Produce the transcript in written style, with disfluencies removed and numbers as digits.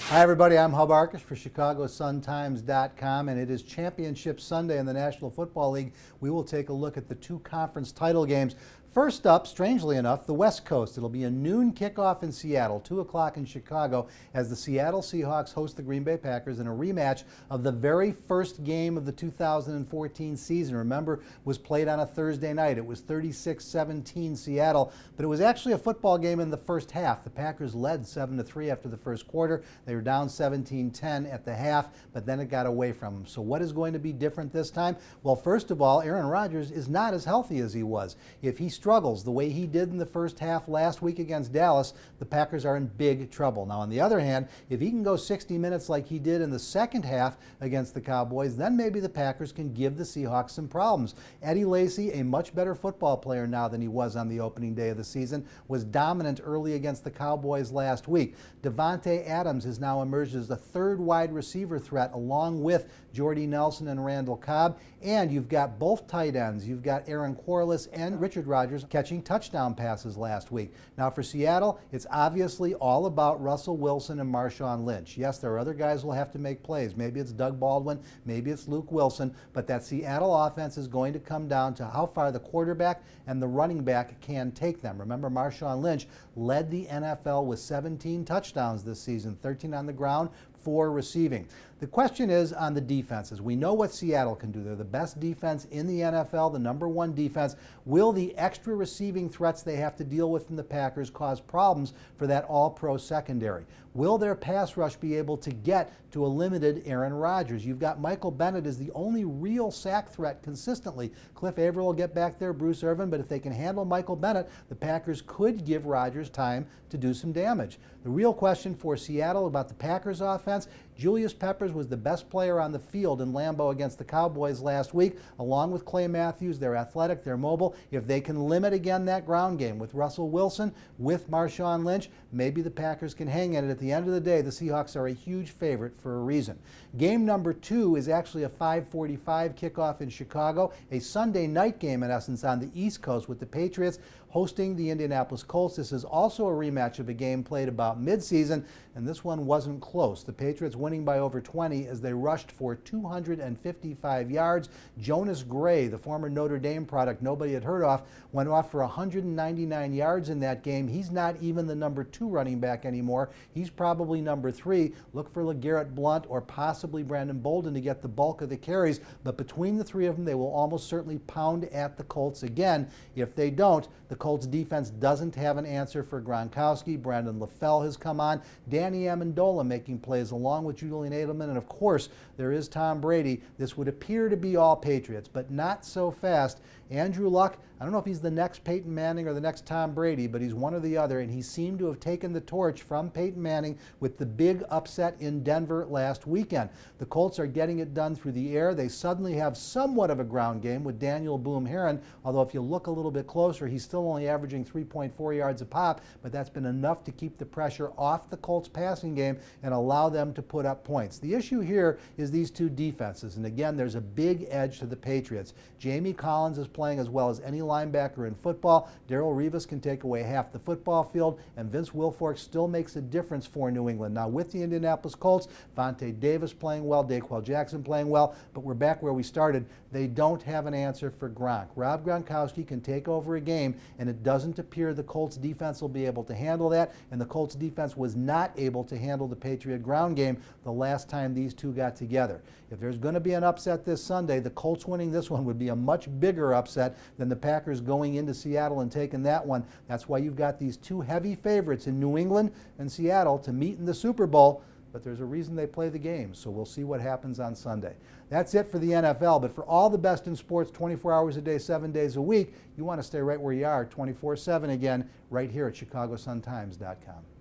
Hi everybody, I'm Harb Arkush for ChicagoSunTimes.com, and it is Championship Sunday in the National Football League. We will take a look at the two conference title games. First up, strangely enough, the West Coast. It'll be a noon kickoff in Seattle, 2 o'clock in Chicago, as the Seattle Seahawks host the Green Bay Packers in a rematch of the very first game of the 2014 season. Remember, was played on a Thursday night. It was 36-17 Seattle, but it was actually a football game in the first half. The Packers led 7-3 after the first quarter. They were down 17-10 at the half, but then it got away from them. So what is going to be different this time? Well, first of all, Aaron Rodgers is not as healthy as he was. If he struggles the way he did in the first half last week against Dallas, the Packers are in big trouble. Now, on the other hand, if he can go 60 minutes like he did in the second half against the Cowboys, then maybe the Packers can give the Seahawks some problems. Eddie Lacy, a much better football player now than he was on the opening day of the season, was dominant early against the Cowboys last week. Devontae Adams has now emerged as the third wide receiver threat, along with Jordy Nelson and Randall Cobb. And you've got both tight ends. You've got Aaron Corliss and Richard Rodgers catching touchdown passes last week. Now for Seattle, it's obviously all about Russell Wilson and Marshawn Lynch. Yes, there are other guys who will have to make plays. Maybe it's Doug Baldwin, maybe it's Luke Wilson, but that Seattle offense is going to come down to how far the quarterback and the running back can take them. Remember, Marshawn Lynch led the NFL with 17 touchdowns this season, 13 on the ground, 4 receiving. The question is on the defenses. We know what Seattle can do. They're the best defense in the NFL, the #1 defense. Will the extra receiving threats they have to deal with from the Packers cause problems for that all-pro secondary? Will their pass rush be able to get to a limited Aaron Rodgers? You've got Michael Bennett as the only real sack threat consistently. Cliff Averill will get back there, Bruce Irvin, but if they can handle Michael Bennett, the Packers could give Rodgers time to do some damage. The real question for Seattle about the Packers offense, Julius Peppers was the best player on the field in Lambeau against the Cowboys last week, along with Clay Matthews. They're athletic, they're mobile. If they can limit again that ground game with Russell Wilson, with Marshawn Lynch, maybe the Packers can hang in it. At the end of the day, the Seahawks are a huge favorite for a reason. Game number 2 is actually a 5:45 kickoff in Chicago, a Sunday night game in essence on the East Coast with the Patriots hosting the Indianapolis Colts. This is also a rematch of a game played about midseason, and this one wasn't close. The Patriots winning by over 20 as they rushed for 255 yards. Jonas Gray, the former Notre Dame product nobody had heard of, went off for 199 yards in that game. He's not even the #2 running back anymore. He's probably #3. Look for LeGarrette Blount or possibly Brandon Bolden to get the bulk of the carries, but between the three of them, they will almost certainly pound at the Colts again. If they don't, the Colts defense doesn't have an answer for Gronkowski. Brandon LaFell has come on. Danny Amendola making plays along with Julian Edelman. And of course, there is Tom Brady. This would appear to be all Patriots, but not so fast. Andrew Luck, I don't know if he's the next Peyton Manning or the next Tom Brady, but he's one or the other, and he seemed to have taken the torch from Peyton Manning with the big upset in Denver last weekend. The Colts are getting it done through the air. They suddenly have somewhat of a ground game with Daniel Boom-Herron, although if you look a little bit closer, he's still only averaging 3.4 yards a pop, but that's been enough to keep the pressure off the Colts passing game and allow them to put up points. The issue here is these two defenses, and again, there's a big edge to the Patriots. Jamie Collins is playing as well as any linebacker in football. Darrelle Revis can take away half the football field, and Vince Wilfork still makes a difference for New England. Now with the Indianapolis Colts, Vontae Davis playing well, Daquel Jackson playing well, but we're back where we started. They don't have an answer for Gronk. Rob Gronkowski can take over a game, and it doesn't appear the Colts defense will be able to handle that, and the Colts defense was not able to handle the Patriot ground game the last time these two got together. If there's going to be an upset this Sunday, the Colts winning this one would be a much bigger upset than the Packers going into Seattle and taking that one. That's why you've got these two heavy favorites in New England and Seattle to meet in the Super Bowl, but there's a reason they play the game, so we'll see what happens on Sunday. That's it for the NFL, but for all the best in sports 24 hours a day, 7 days a week, you want to stay right where you are 24/7 again, right here at ChicagoSunTimes.com.